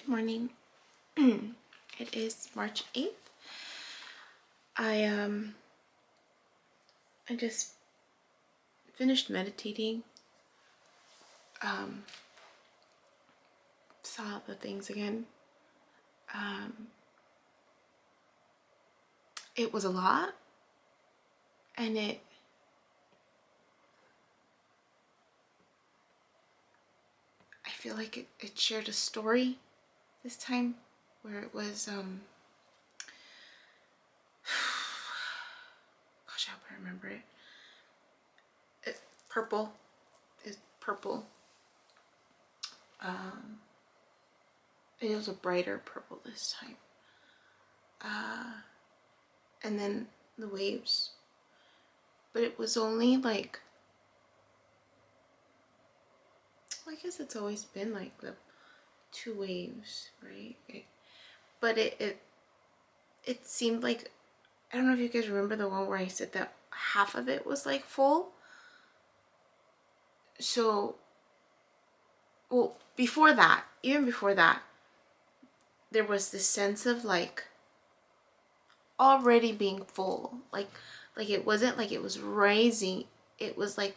Good morning. It is March 8th. I just finished meditating. Saw the things again. It was a lot, and I feel like it shared a story this time where it was gosh, I hope I remember it. It's purple. It's purple. It was a brighter purple this time. And then the waves. But it was only like, I guess it's always been like the two waves, right? But it seemed like, I don't know if you guys remember the one where I said that half of it was like full. So, well, before that, even before that, there was this sense of like already being full. Like it wasn't like it was rising. It was like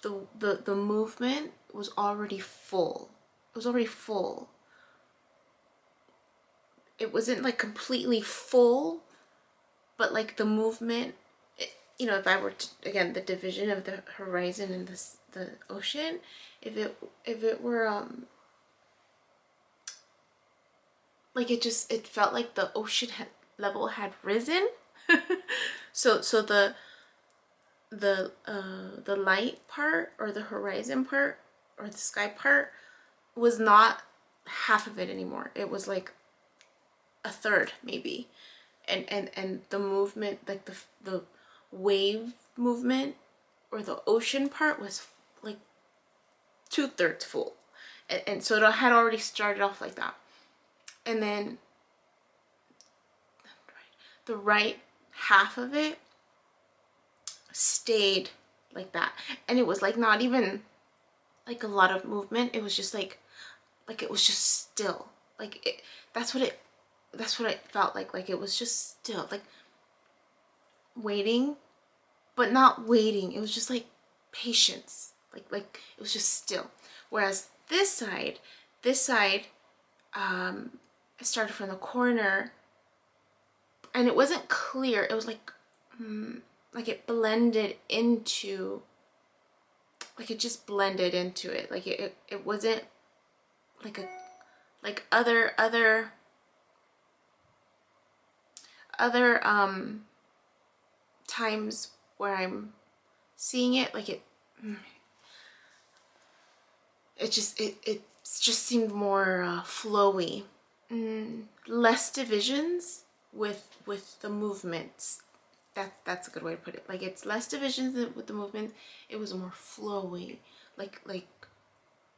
the movement was already full. It was already full. It wasn't like completely full, but like the movement, you know, if I were to, again, the division of the horizon and the ocean, if it were like it felt like the ocean level had risen. so the light part, or the horizon part, or the sky part, was not half of it anymore. It was like a third maybe, and the movement, like the wave movement or the ocean part, was like 2/3 full, and so it had already started off like that. And then the right half of it stayed like that, and it was like not even like a lot of movement. It was just like it was just still. Like it, that's what it felt like it was just still, like waiting, but not waiting. It was just like patience. Like it was just still. Whereas this side, it started from the corner, and it wasn't clear. It was like it blended into, like it just blended into it. Like it wasn't like a, like other times where I'm seeing it, like it just seemed more flowy. Less divisions with the movements. That's a good way to put it. Like it's less divisions with the movement. It was more flowy. Like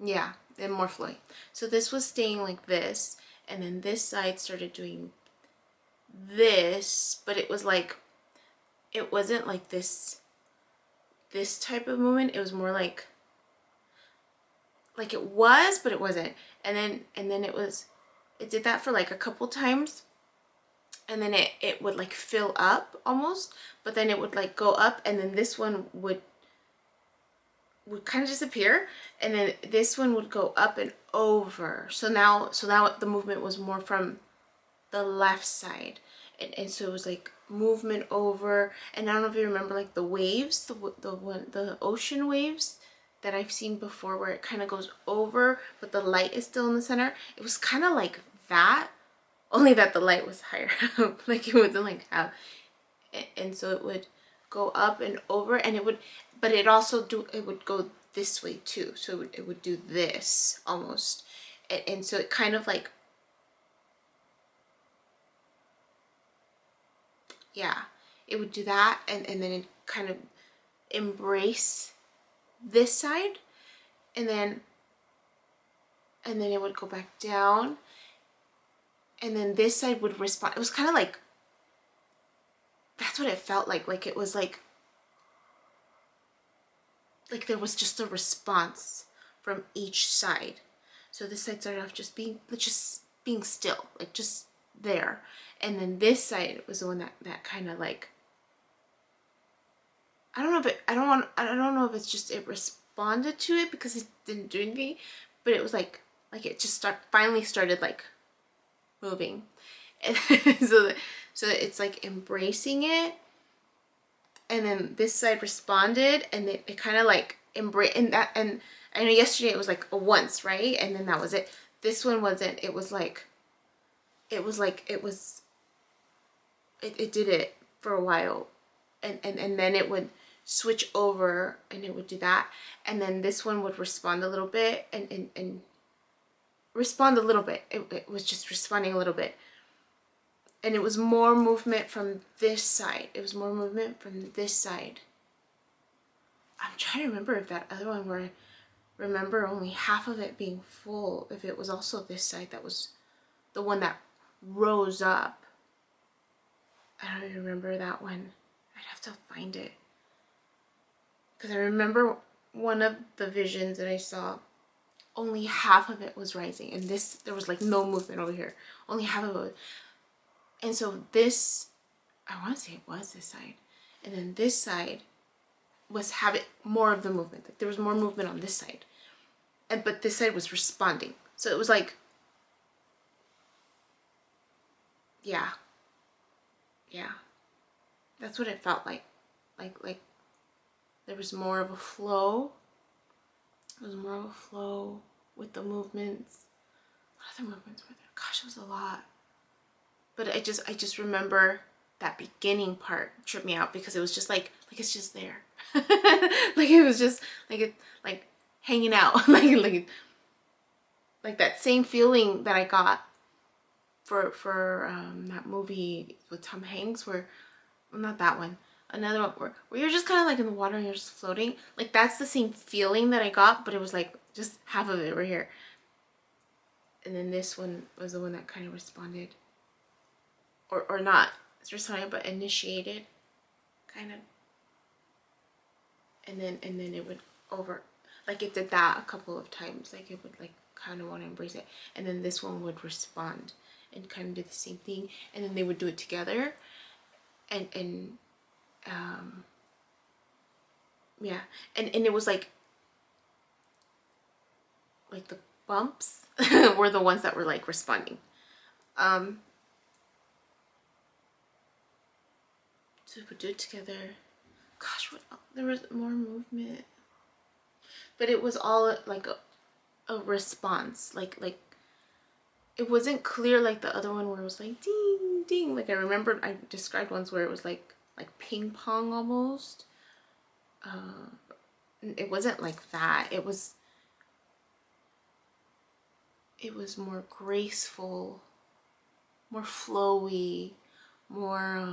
yeah, and more flowy. So this was staying like this, and then this side started doing this, but it was like, it wasn't like this type of movement. It was more like it was, but it wasn't. And then it did that for like a couple times, and then it would like fill up almost, but then it would like go up, and then this one would kind of disappear, and then this one would go up and over. So now the movement was more from the left side, and so it was like movement over. And I don't know if you remember like the waves, the ocean waves that I've seen before, where it kind of goes over but the light is still in the center. It was kind of like that, only that the light was higher. Like it wasn't like how, and so it would go up and over, and it would, but it would go this way too. So it would do this almost, and so it kind of like, yeah, it would do that, and then it kind of embrace this side, and then it would go back down, and then this side would respond. It was kind of like, that's what it felt like it was like there was just a response from each side. So this side started off just being just being still, like just there. And then this side was the one that kind of like, I don't know if it's just it responded to it because it didn't do anything, but it was like it just finally started like moving. And so it's like embracing it, and then this side responded, and it kind of like embrace, and I know yesterday it was like a once, right? And then that was it. This one wasn't. It did it for a while, and then it would switch over and it would do that, and then this one would respond a little bit and respond a little bit. It was just responding a little bit, and it was more movement from this side. It was more movement from this side. I'm trying to remember if that other one where I remember only half of it being full, if it was also this side that was the one that rose up. I don't even remember that one. I'd have to find it. Because I remember one of the visions that I saw, only half of it was rising. And this, there was like no movement over here. Only half of it. And so this, I want to say it was this side. And then this side was having more of the movement. Like there was more movement on this side. But this side was responding. So it was like, yeah. That's what it felt like. Like there was more of a flow. There was more of a flow with the movements. What other movements were there? Gosh, it was a lot. But I just remember that beginning part tripped me out because it was just like it's just there. Like it was just like hanging out. like that same feeling that I got for that movie with Tom Hanks where, well, not that one, another one where you're just kind of like in the water and you're just floating. Like that's the same feeling that I got, but it was like just half of it right here. And then this one was the one that kind of responded, or not responded, but initiated, kind of. And then it would over, like it did that a couple of times. Like it would like kind of want to embrace it, and then this one would respond and kind of do the same thing, and then they would do it together, and yeah, and it was like the bumps were the ones that were like responding. So we would do it together. Gosh, what else? There was more movement, but it was all like a response. Like it wasn't clear like the other one where it was like ding ding. Like I remembered I described ones where it was like ping pong almost. It wasn't like that. It was more graceful, more flowy, more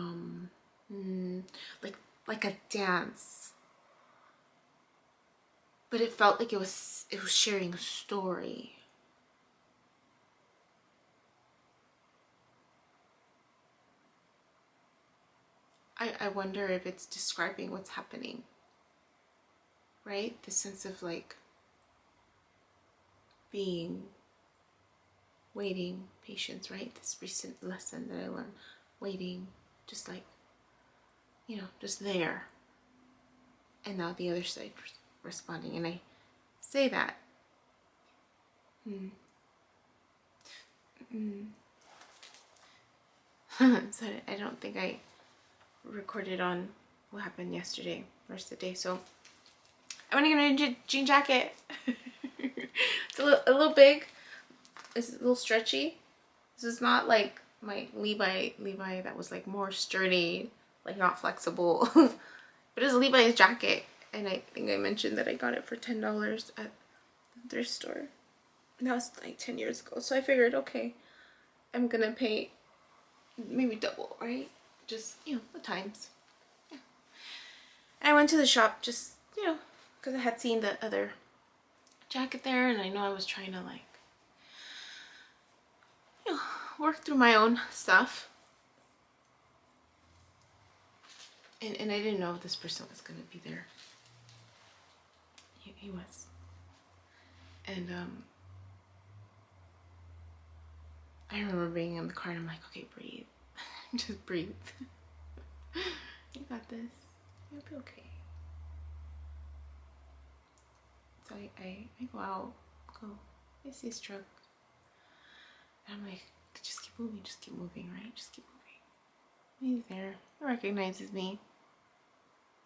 like a dance. But it felt like it was sharing a story. I wonder if it's describing what's happening, right? The sense of like being, waiting, patience, right? This recent lesson that I learned, waiting, just like, just there. And now the other side responding, and I say that. So I don't think I recorded on what happened yesterday, rest of the day. So I'm gonna get a jean jacket. It's a little big. It's a little stretchy. This is not like my Levi that was like more sturdy, like not flexible. But it's a Levi's jacket, and I think I mentioned that I got it for $10 at the thrift store. And that was like 10 years ago. So I figured, okay, I'm gonna pay maybe double, right? Just, the times. Yeah. And I went to the shop just, because I had seen the other jacket there, and I know I was trying to like, work through my own stuff. And I didn't know if this person was gonna be there. He was. And I remember being in the car and I'm like, okay, breathe. Just breathe. You got this. You'll be okay. So I go out, I see his truck. And I'm like, just keep moving, right? Just keep moving. He's there. He recognizes me.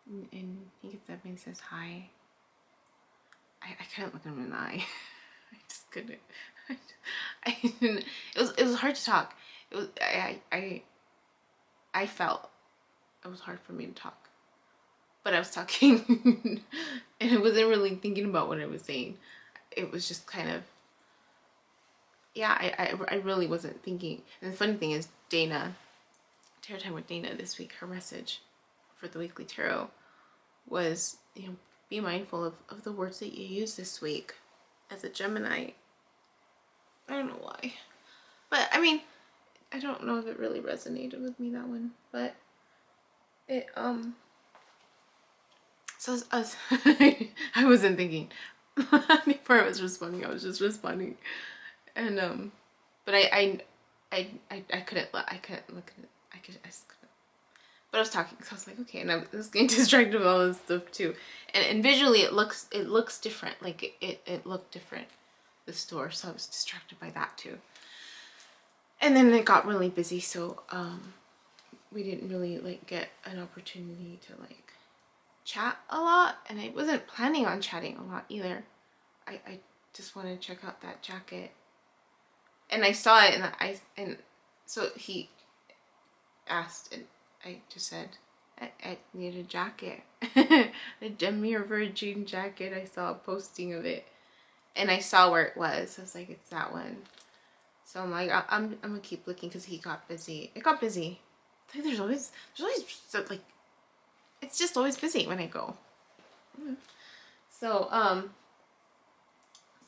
And he gets up and says hi. I couldn't look him in the eye. I just couldn't. I didn't. It was hard to talk. It was I felt it was hard for me to talk, but I was talking, and I wasn't really thinking about what I was saying. It was just kind of, yeah. I really wasn't thinking. And the funny thing is, Dana, Tarot Time with Dana this week, her message for the weekly tarot was, you know, be mindful of the words that you use this week as a Gemini. I don't know why, but I mean, I don't know if it really resonated with me, that one, but it so I was I wasn't thinking before I was responding. I was just responding, and but I couldn't look at it. I just couldn't. But I was talking, so I was like, okay, and I was getting distracted with all this stuff too, and visually it looks different. Like it looked different, the store, so I was distracted by that too. And then it got really busy, so we didn't really like get an opportunity to like chat a lot, and I wasn't planning on chatting a lot either. I just wanted to check out that jacket, and I saw it, and so he asked, and I just said I need a jacket, a Demir Virgin jacket. I saw a posting of it, and I saw where it was. I was like, it's that one. So I'm like, I'm gonna keep looking, because he got busy. It got busy. Like, there's always like, it's just always busy when I go. So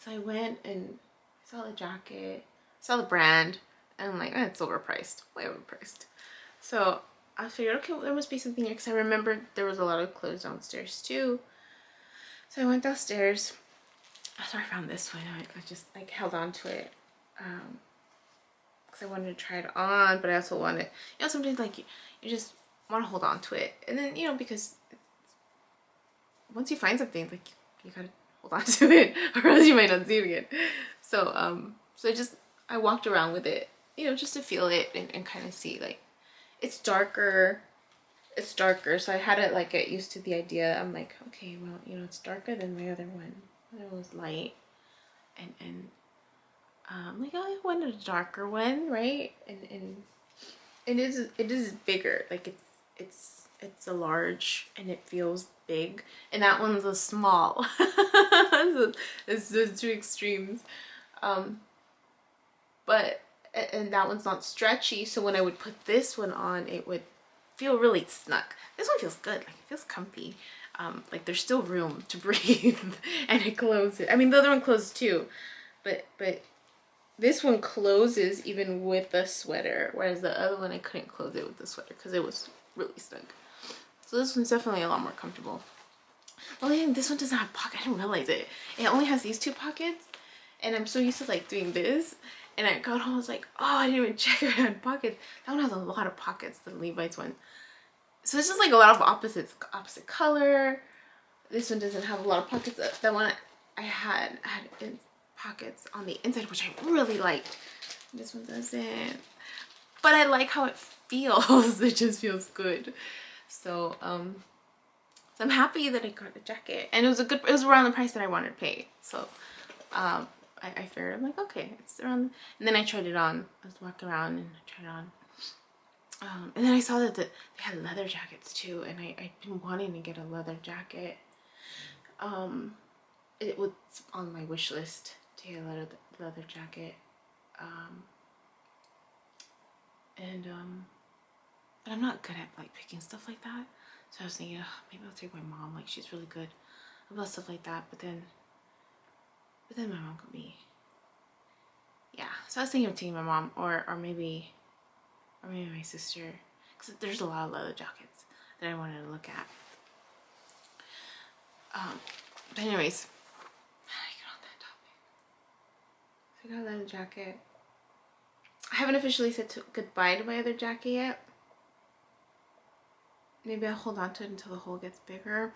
so I went and saw the jacket, saw the brand, and I'm like, it's overpriced, way overpriced. So I figured, okay, well, there must be something here, because I remembered there was a lot of clothes downstairs too. So I went downstairs. So I found this one. I just like held on to it. Because I wanted to try it on, but I also wanted, you know, sometimes like you just want to hold on to it, and then, you know, because once you find something, like you gotta hold on to it, or else you might not see it again. So so I walked around with it, you know, just to feel it and kind of see, like, it's darker, so I had to like get used to the idea. I'm like, okay, well, you know, it's darker than my other one. The other one was light, and like, oh, I wanted a darker one, right? And it is bigger. Like it's a large, and it feels big, and that one's a small. So it's those two extremes. But and that one's not stretchy, so when I would put this one on, it would feel really snug. This one feels good. Like, it feels comfy. Like there's still room to breathe, and it closes. I mean, the other one closed too, but this one closes even with the sweater, whereas the other one I couldn't close it with the sweater because it was really snug. So this one's definitely a lot more comfortable. Oh yeah, this one doesn't have pockets. I didn't realize it. It only has these two pockets, and I'm so used to like doing this. And I got home, I was like, oh, I didn't even check if it had pockets. That one has a lot of pockets, the Levi's one. So it's just like a lot of opposite color. This one doesn't have a lot of pockets. That one I had pockets on the inside, which I really liked. This one doesn't. But I like how it feels. It just feels good. So so I'm happy that I got the jacket, and it was around the price that I wanted to pay. So I figured, I'm like, okay, it's around. And then I tried it on. I was walking around and I tried it on. And then I saw that they had leather jackets too, and I'd been wanting to get a leather jacket. It was on my wish list to get a leather jacket. But I'm not good at like picking stuff like that. So I was thinking, oh, maybe I'll take my mom. Like, she's really good about stuff like that. But then my mom could be, yeah. So I was thinking of taking my mom, or maybe my sister, because there's a lot of leather jackets that I wanted to look at. But anyways, how did I get on that topic? So I got a leather jacket. I haven't officially said goodbye to my other jacket yet. Maybe I'll hold on to it until the hole gets bigger.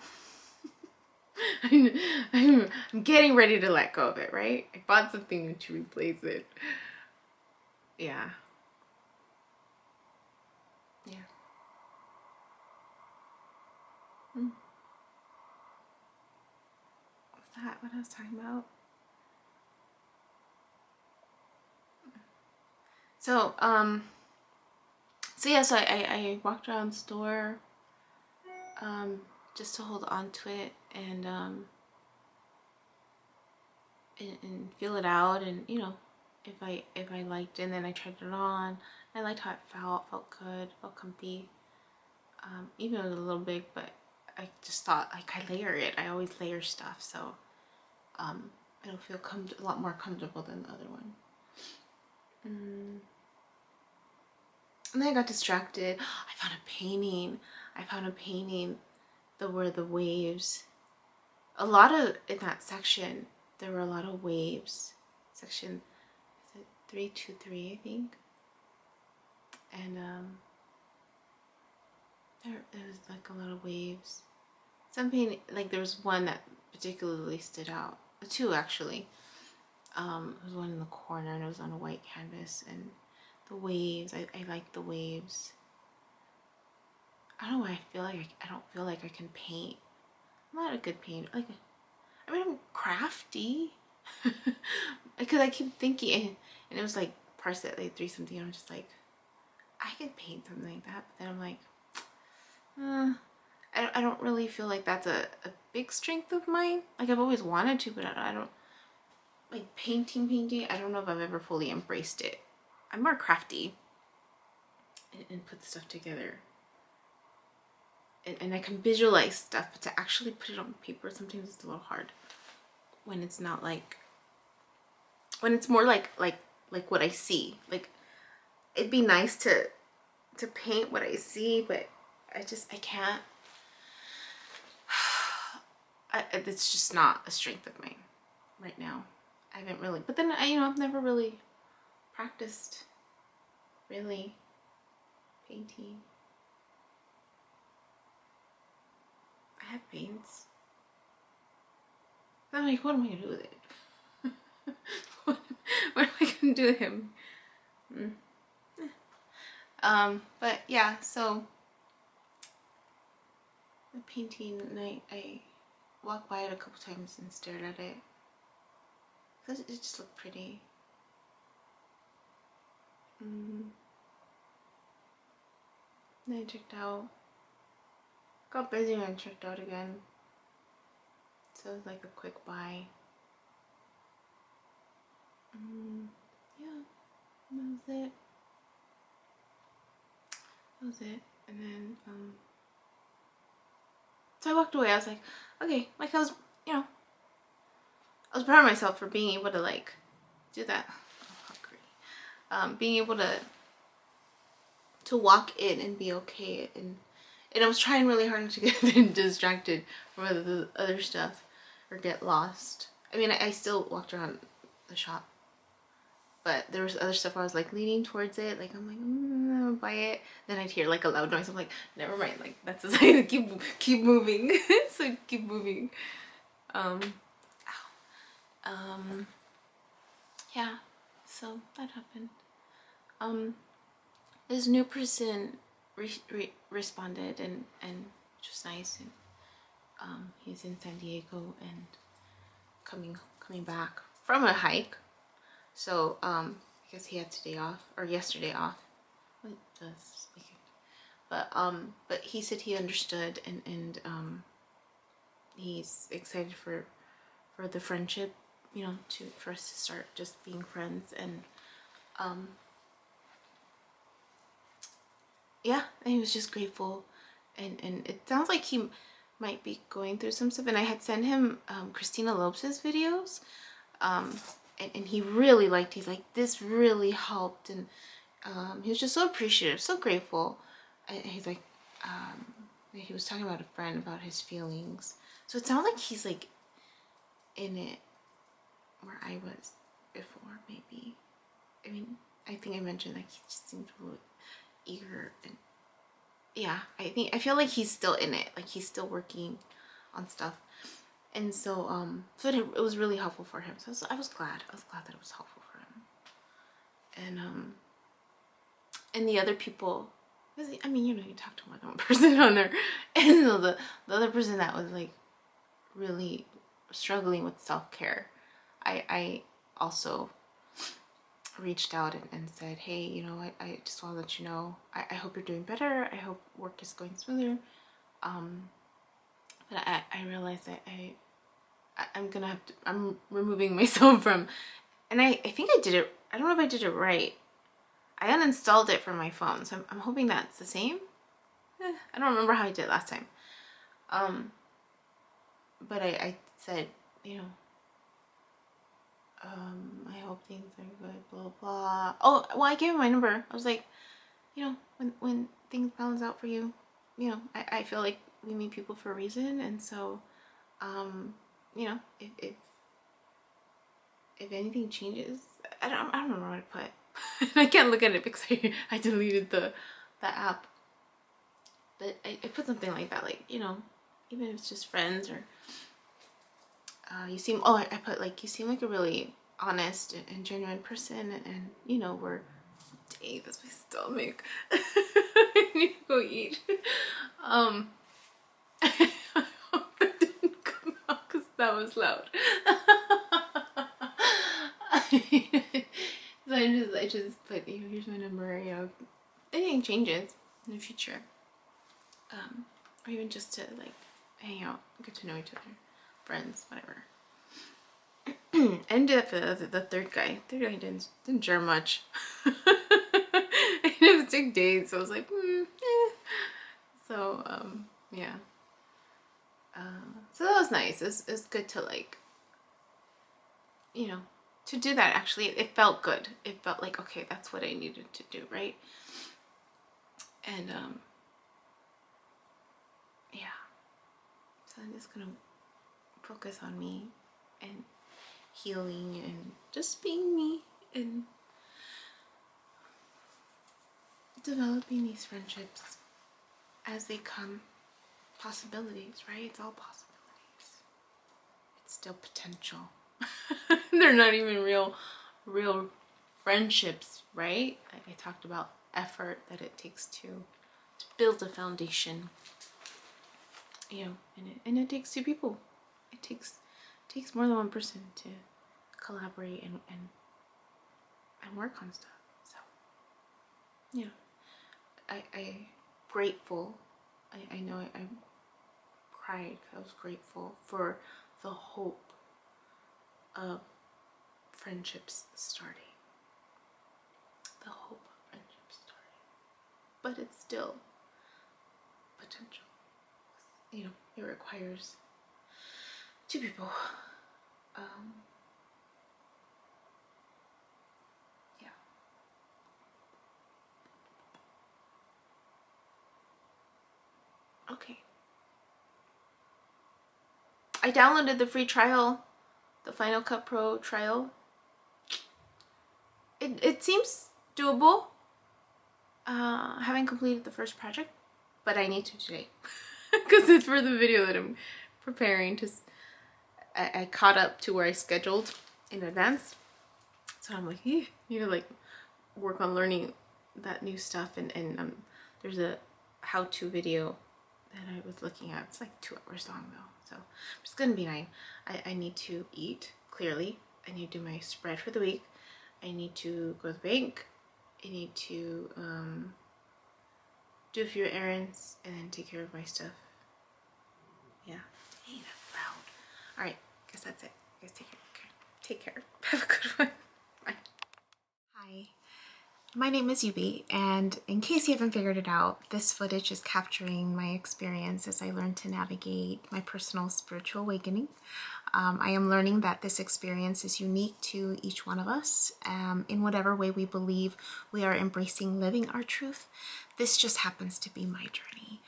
I'm getting ready to let go of it, right? I bought something new to replace it. Yeah. Yeah. What's that? What I was talking about? So, so I walked around the store, just to hold on to it and feel it out, and you know, if I liked it, and then I tried it on. I liked how it felt good, felt comfy. Even though it was a little big, but I just thought, like, I layer it. I always layer stuff, so it'll feel a lot more comfortable than the other one. And then I got distracted. I found a painting. Where the waves. A lot of, in that section, there were a lot of waves. Section, is it 323, I think? And there was like a lot of waves. Some painting, like there was one that particularly stood out. Two actually. There was one in the corner, and it was on a white canvas, and the waves. I like the waves. I don't know why I don't feel like I can paint. I'm not a good painter. Like, I mean, I'm crafty. Because I keep thinking, and it was like parts that like 3 something. I'm just like, I could paint something like that. But then I'm like, I don't really feel like that's a big strength of mine. Like, I've always wanted to, but I don't like painting. I don't know if I've ever fully embraced it. I'm more crafty and put stuff together. And I can visualize stuff, but to actually put it on paper, sometimes it's a little hard. When it's not like, when it's more like what I see. Like, it'd be nice to paint what I see, but I can't. It's just not a strength of mine right now. I haven't really, but then I've never really practiced really painting. I have paints. I'm like, what am I gonna do with it? what am I gonna do with him? But yeah, so the painting, and I walked by it a couple times and stared at it because it just looked pretty. Then I checked out. Got busy and checked out again. So it was like a quick buy. Yeah, that was it. And then so I walked away. I was like, okay, like I was proud of myself for being able to like do that. Being able to walk in and be okay, and I was trying really hard not to get distracted from the other stuff or get lost. I mean, I still walked around the shop, but there was other stuff I was like leaning towards it, like I'm like, I'll buy it. Then I'd hear like a loud noise. I'm like, never mind. Like, that's a sign to keep moving. So keep moving. Yeah. So that happened. This new person responded, and which was nice. And he's in San Diego and coming back from a hike. So I guess he had today off, or yesterday off. What does weekend? But he said he understood, and he's excited for the friendship, for us to start just being friends. And yeah, and he was just grateful, and it sounds like he might be going through some stuff. And I had sent him Christina Lopez's videos, and he really liked. He's like, this really helped, and he was just so appreciative, so grateful. And he's like, he was talking about a friend, about his feelings. So it sounds like he's like in it where I was before, maybe. I mean, I think I mentioned like he just seemed really eager, and yeah, I feel like he's still in it, like he's still working on stuff. And so it was really helpful for him. So I was glad that it was helpful for him. And the other people, I mean, you know, you talk to more than one person on there, and so the other person that was like really struggling with self-care, I also reached out and said, hey, you know, I just want to let you know, I hope you're doing better. I hope work is going smoother. But I realized that I'm gonna have to, I'm removing myself from, and I think I did it, I don't know if I did it right. I uninstalled it from my phone, so I'm hoping that's the same. I don't remember how I did it last time. But I said, you know, I hope things are good, blah, blah. Oh, well, I gave him my number. I was like, you know, when things balance out for you, you know, I feel like we meet people for a reason. And so, you know, if anything changes, I don't remember what I put. I can't look at it because I deleted the app. But I put something like that, like, you know, even if it's just friends, or you seem, I put like, you seem like a really honest and genuine person, and you know, we're, dang, that's my stomach. I need to go eat. I hope that didn't come out because that was loud. So I just put, you know, here's my number, you know, if anything changes in the future, or even just to like hang out, get to know each other, friends, whatever. I didn't do that for the third guy. Third guy didn't share much. It was a big date, so I was like, So yeah. So that was nice. It's good to like, you know, to do that. Actually, it felt good. It felt like, okay, that's what I needed to do, right? And yeah. So I'm just gonna focus on me and healing and just being me and developing these friendships as they come. Possibilities, right? It's all possibilities. It's still potential. They're not even real friendships, right? Like I talked about effort that it takes to build a foundation, you know, and it takes two people. It takes more than one person to collaborate and work on stuff. So, you know, I grateful. I know I cried. I was grateful for the hope of friendships starting. The hope of friendships starting. But it's still potential. You know, it requires two people. Yeah. Okay. I downloaded the free trial, the Final Cut Pro trial. It seems doable. Haven't completed the first project, but I need to today because it's for the video that I'm preparing to. I caught up to where I scheduled in advance, so I'm like, need to like work on learning that new stuff, and there's a how-to video that I was looking at. It's like 2 hours long though, so it's gonna be nice. I need to eat, clearly. I need to do my spread for the week. I need to go to the bank. I need to do a few errands and then take care of my stuff. Yeah. Hey, that's loud. Alright, guess that's it. You guys take care. Okay. Take care. Have a good one. Bye. Hi. My name is Yubi, and in case you haven't figured it out, this footage is capturing my experience as I learn to navigate my personal spiritual awakening. I am learning that this experience is unique to each one of us, in whatever way we believe we are embracing living our truth. This just happens to be my journey.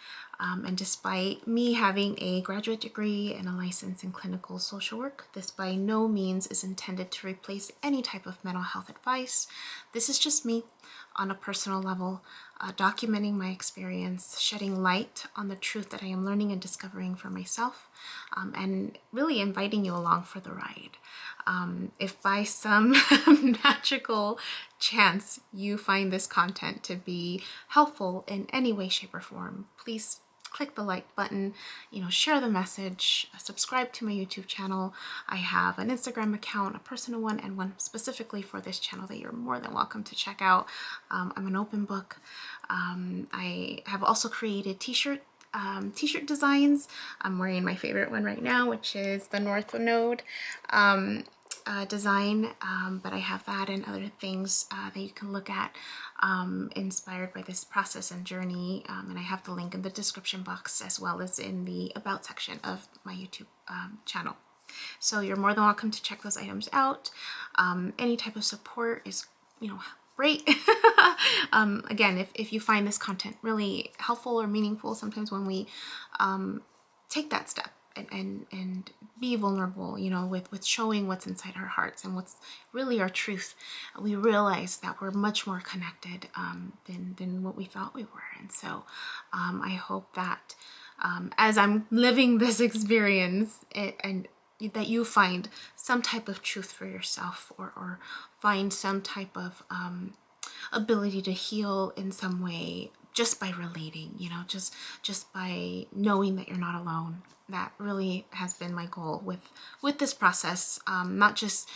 And despite me having a graduate degree and a license in clinical social work, this by no means is intended to replace any type of mental health advice. This is just me on a personal level, documenting my experience, shedding light on the truth that I am learning and discovering for myself, and really inviting you along for the ride. If by some magical chance you find this content to be helpful in any way, shape, or form, please click the like button, share the message, subscribe to my YouTube channel. I have an Instagram account, a personal one, and one specifically for this channel that you're more than welcome to check out. I'm an open book. I have also created t-shirt designs. I'm wearing my favorite one right now, which is the North Node design, but I have that and other things that you can look at inspired by this process and journey, and I have the link in the description box as well as in the about section of my YouTube channel. So you're more than welcome to check those items out. Any type of support is great. Again, if you find this content really helpful or meaningful, sometimes when we take that step and be vulnerable, with showing what's inside our hearts and what's really our truth, we realize that we're much more connected than what we thought we were. And so I hope that as I'm living this experience, and that you find some type of truth for yourself, or find some type of ability to heal in some way just by relating, just by knowing that you're not alone. That really has been my goal with this process, not just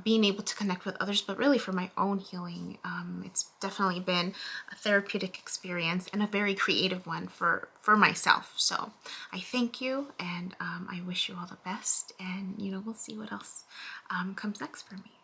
being able to connect with others, but really for my own healing. It's definitely been a therapeutic experience and a very creative one for myself. So I thank you, and I wish you all the best, and we'll see what else comes next for me.